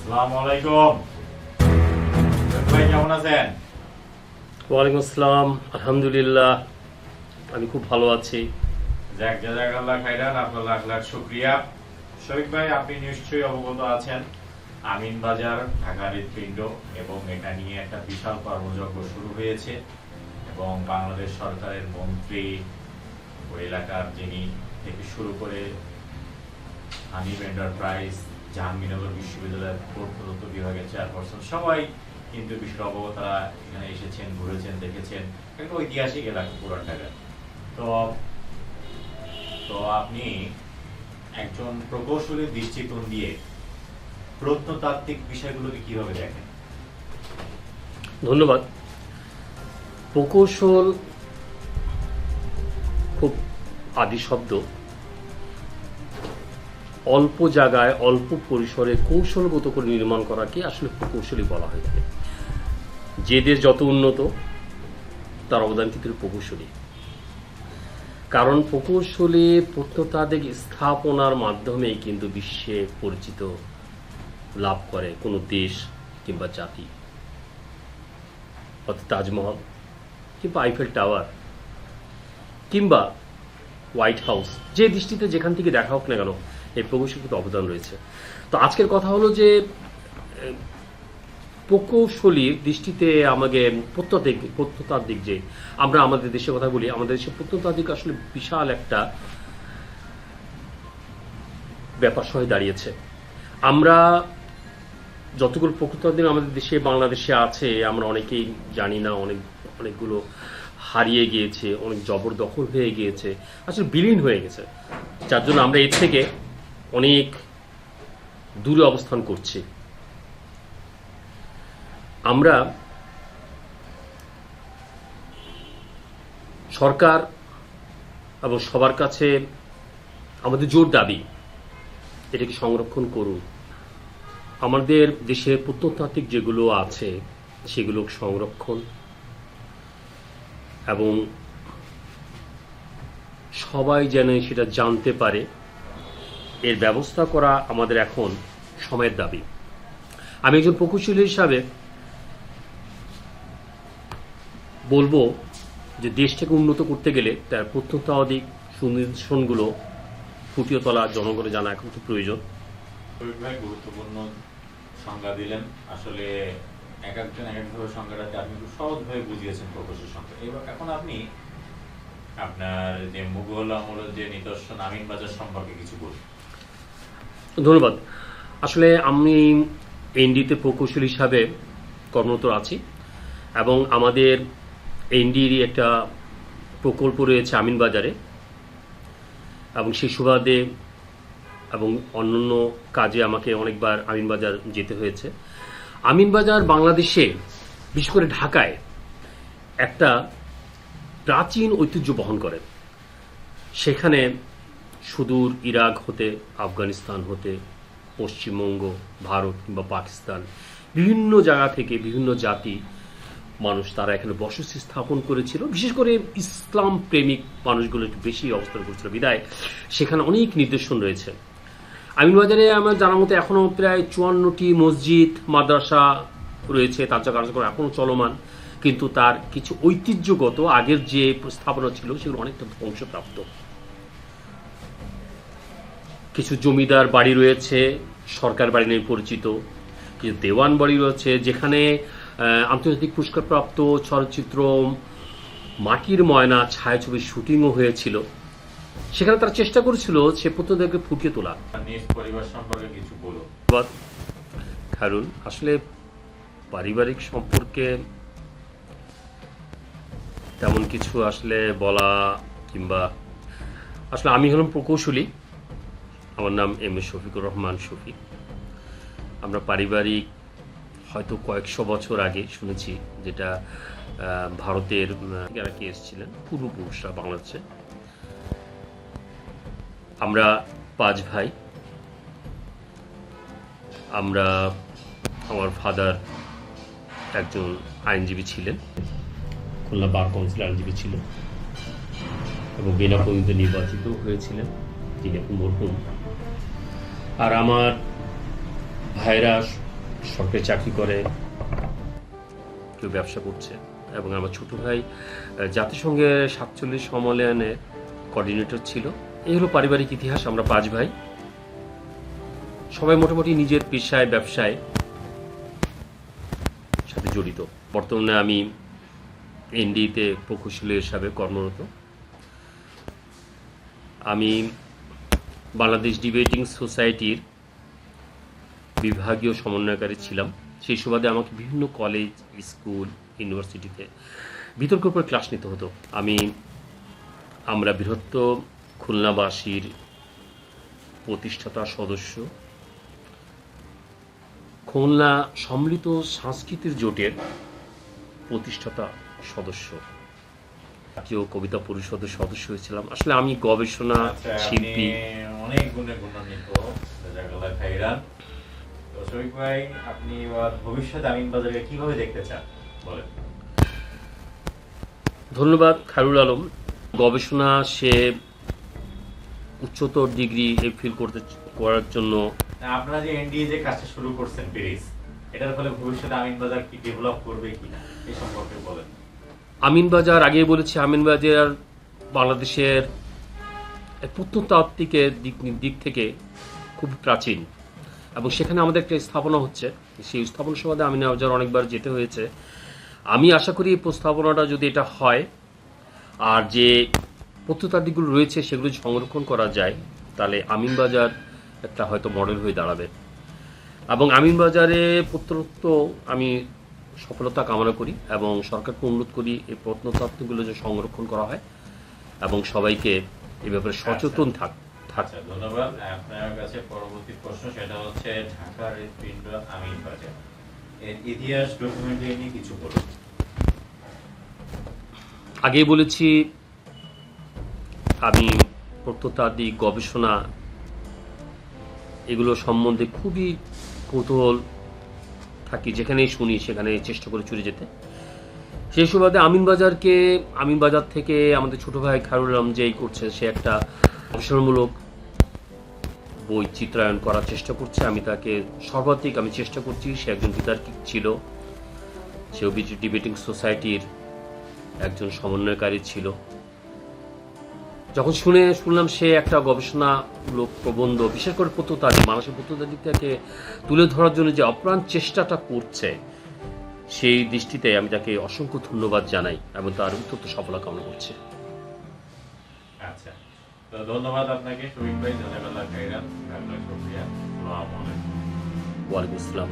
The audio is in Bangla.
আসসালামু আলাইকুম। ভাই কেমন আছেন? ওয়ালাইকুম আসসালাম। আলহামদুলিল্লাহ, আমি খুব ভালো আছি। যাক জাযাকাল্লাহ খাইরান, আপনার লাখ লাখ শুকরিয়া। শফিক ভাই, আপনি নিশ্চয়ই অবগত আছেন আমিন বাজার ঢাকার হৃৎপিণ্ড, এবং এটা নিয়ে একটা বিশাল কর্মযজ্ঞ শুরু হয়েছে এবং বাংলাদেশ সরকারের মন্ত্রী, ওই এলাকার যিনি থেকে শুরু করে হানিফ এন্টারপ্রাইজ, জাহাঙ্গীরনগর বিশ্ববিদ্যালয়ের প্রত্নতত্ত্ব বিভাগের চেয়ারপারসন সবাই কিন্তু বিষয়ের অবগত, তারা এখানে এসেছেন, ঘুরেছেন, দেখেছেন। একটা ঐতিহাসিক এলাকা পুরান ঢাকা। তো তো আপনি একজন প্রকৌশলীর দৃষ্টিকোণ দিয়ে প্রত্নতাত্ত্বিক বিষয়গুলোকে কিভাবে দেখেন? ধন্যবাদ। প্রকৌশল খুব আদি শব্দ। অল্প জায়গায় অল্প পরিসরে কৌশলগত করে নির্মাণ করাকে আসলে প্রকৌশলী বলা হয়ে থাকে। যে দেশ যত উন্নত, তার অবদান কিন্তু প্রকৌশলী। কারণ প্রকৌশলী প্রত্নতাত্ত্বিক স্থাপনার মাধ্যমেই কিন্তু বিশ্বে পরিচিত লাভ করে কোনো দেশ কিংবা জাতি। অর্থাৎ তাজমহল কিংবা আইফেল টাওয়ার কিংবা হোয়াইট হাউস, যে দৃষ্টিতে যেখান থেকে দেখা হোক না কেন, এই প্রকৌশলীর অবদান রয়েছে। তো আজকের কথা হলো যে প্রকৌশলীর দৃষ্টিতে আমাকে প্রত্নতাত্ত্বিক, যে আমরা আমাদের দেশের কথা বলি, আমাদের দেশে প্রত্নতাত্ত্বিক আসলে বিশাল একটা ব্যাপার হয়ে দাঁড়িয়েছে। আমরা যতগুলো প্রত্নতাত্ত্বিক আমাদের দেশে, বাংলাদেশে আছে, আমরা অনেকেই জানি না। অনেকগুলো হারিয়ে গিয়েছে, অনেক জবরদখল হয়ে গিয়েছে, আসলে বিলীন হয়ে গেছে, যার জন্য আমরা এর থেকে অনেক দূরে অবস্থান করছি। আমরা সরকার এবং সবার কাছে আমাদের জোর দাবি, এটাকে সংরক্ষণ করুন। আমাদের দেশে প্রত্নতাত্ত্বিক যেগুলো আছে সেগুলো সংরক্ষণ এবং সবাই যেন সেটা জানতে পারে, এর ব্যবস্থা করা আমাদের এখন সময়ের দাবি। আমি একজন প্রকৌশলী হিসাবে বলবো যে দেশটাকে উন্নত করতে গেলে তার প্রত্নতাত্ত্বিক সুনিদর্শনগুলো ফুটিয়ে তোলা, জনগণের জানা এখন খুব প্রয়োজন। শফিক ভাই গুরুত্বপূর্ণ সংজ্ঞা দিলেন। আসলে এক একজন এক একভাবে সংজ্ঞাটাকে আপনি খুব সহজভাবে বুঝিয়েছেন প্রকৌশল সংজ্ঞা। এবার এখন আপনি আপনার যে মুঘল আমলের যে নিদর্শন আমিন বাজার সম্পর্কে কিছু বলুন। ধন্যবাদ। আসলে আমি এনডিতে প্রকৌশলী হিসাবে কর্মরত আছি এবং আমাদের এনডিরই একটা প্রকল্প রয়েছে আমিন বাজারে, এবং সেই সুবাদে এবং অন্যান্য কাজে আমাকে অনেকবার আমিন বাজার যেতে হয়েছে। আমিন বাজার বাংলাদেশে, বিশেষ করে ঢাকায়, একটা প্রাচীন ঐতিহ্য বহন করে। সেখানে সুদূর ইরাক হতে, আফগানিস্তান হতে, পশ্চিমবঙ্গ, ভারত কিংবা পাকিস্তান, বিভিন্ন জায়গা থেকে বিভিন্ন জাতি মানুষ তারা এখানে বসতি স্থাপন করেছিল। বিশেষ করে ইসলাম প্রেমিক মানুষগুলো একটু বেশি অবস্থান করেছিল বিদায় সেখানে অনেক নিদর্শন রয়েছে। আমিনবাজারে আমার জানার মতো এখনও প্রায় 54টি মসজিদ, মাদ্রাসা রয়েছে, তার যা কার্যক্রম এখনও চলমান, কিন্তু তার কিছু ঐতিহ্যগত আগের যে স্থাপনা ছিল সেগুলো অনেকটা ধ্বংসপ্রাপ্ত। কিছু জমিদার বাড়ি রয়েছে, সরকার বাড়ি নামে পরিচিত, কিছু দেওয়ান বাড়ি রয়েছে, যেখানে আন্তর্জাতিক পুরস্কারপ্রাপ্ত চলচ্চিত্র মাটির ময়না ছায়াছবির শুটিংও হয়েছিল। সেখানে তারা চেষ্টা করেছিল সে প্রত্নতাত্ত্বিককে ফুটিয়ে তোলা। নিজ পরিবার সম্পর্কে কিছু বলুন। কারণ আসলে পারিবারিক সম্পর্কে তেমন কিছু আসলে বলা কিংবা, আসলে আমি হলাম প্রকৌশলী, আমার নাম এম এ শফিকুর রহমান শফিক। আমরা পারিবারিক হয়তো কয়েকশো বছর আগে শুনেছি, যেটা ভারতের যারা কে এসেছিলেন পূর্বপুরুষরা বাংলাদেশে। আমরা 5 ভাই। আমার ফাদার একজন আইনজীবী ছিলেন, খুলনা বার কাউন্সিল আইনজীবী ছিলেন এবং বিনা প্রতিদ্বন্দ্বিতা নির্বাচিত হয়েছিলেন, যিনি এখন মরহুম। আর আমার ভাইরা সরকারি চাকরি করে, কেউ ব্যবসা করছে, এবং আমার ছোট ভাই জাতিসংঘের 47 সম্মেলনে কোঅর্ডিনেটর ছিল। এই হলো পারিবারিক ইতিহাস। আমরা 5 ভাই, সবাই মোটামুটি নিজের পেশায় ব্যবসায় সাথে জড়িত। বর্তমানে আমি এনডিতে প্রকৌশলী হিসাবে কর্মরত। আমি বাংলাদেশ ডিবেটিং সোসাইটির বিভাগীয় সমন্বয়কারী ছিলাম। সেই সুবাদে আমাকে বিভিন্ন কলেজ, স্কুল, ইউনিভার্সিটিতে বিতর্কের উপর ক্লাস নিতে হতো। আমরা বৃহত্তর খুলনাবাসীর প্রতিষ্ঠাতা সদস্য, খুলনা সম্মিলিত সাংস্কৃতিক জোটের প্রতিষ্ঠাতা সদস্য, জাতীয় কবিতা পরিষদের সদস্য হয়েছিলাম। আসলে আমি গবেষণা শিল্পী। অনেক গুণে গুণান্বিত, জাযাকাল্লাহ খাইরান। তো শফিক ভাই, আপনি এবার ভবিষ্যতে আমিনবাজারকে কিভাবে দেখতে চান বলেন? ধন্যবাদ খায়রুল আলম। গবেষণা সে উচ্চতর ডিগ্রি এফিল করার জন্য আপনারা যে এনডিএ যে কাজটা শুরু করছেন প্যারিস, এটার ফলে ভবিষ্যতে আমিনবাজার কি ডেভেলপ করবে কিনা এই সম্পর্কে বলেন। আমিনবাজার, আগেই বলেছি, আমিনবাজার বাংলাদেশের প্রত্নতাত্ত্বিকের দিক থেকে খুব প্রাচীন, এবং সেখানে আমাদের একটা স্থাপনা হচ্ছে। সেই স্থাপনা সুবাদে আমিনবাজার অনেকবার যেতে হয়েছে। আমি আশা করি এই প্রস্তাবনাটা যদি এটা হয়, আর যে প্রত্নতাত্ত্বিকগুলো রয়েছে সেগুলো সংরক্ষণ করা যায়, তাহলে আমিনবাজার একটা হয়তো মডেল হয়ে দাঁড়াবে। এবং আমিনবাজারে প্রত্যন্ত আমি সফলতা কামনা করি এবং সরকারকে অনুরোধ করি এই প্রত্নতাত্ত্বিকগুলো যে সংরক্ষণ করা হয় এবং সবাইকে এই ব্যাপারে সচেতন থাকতে। আচ্ছা, ধন্যবাদ। আপনার কাছে পরবর্তী প্রশ্ন, সেটা হচ্ছে ঢাকার হৃৎপিণ্ড আমিনবাজার এর ইতিহাস ডকুমেন্টারি নিয়ে কিছু বলুন। আগেই বলেছি, আমি প্রত্নতাত্ত্বিক গবেষণা এগুলো সম্বন্ধে খুবই কৌতূহল থাকি, যেখানেই শুনি সেখানে চেষ্টা করে চলে যেতে। সেই সুবাদে আমিনবাজার থেকে আমাদের ছোট ভাই খায়রুল আলম যেই করছে, সে একটা গবেষণামূলক বই চিত্রায়ন করার চেষ্টা করছে। আমি তাকে সর্বাধিক চেষ্টা করছি। সে একজন বিতার্কিক ছিল, সেও ডিবেটিং সোসাইটির একজন সমন্বয়কারী ছিল। যখন শুনলাম সে একটা গবেষণামূলক প্রবন্ধ, বিশেষ করে প্রত্নতাত্ত্বিক, মানুষের প্রত্নতাত্ত্বিকতাকে তুলে ধরার জন্য যে অপ্রাণ চেষ্টাটা করছে, সেই দৃষ্টিতে আমি তাকে অসংখ্য ধন্যবাদ জানাই এবং তার অত্যন্ত সফলতা কামনা করছি। আচ্ছা, তো ধন্যবাদ আপনাকে শফিক ভাই, জাযাকাল্লাহ খাইরান। শুকরিয়া। আসসালামু আলাইকুম। ওয়ালাইকুম আসসালাম।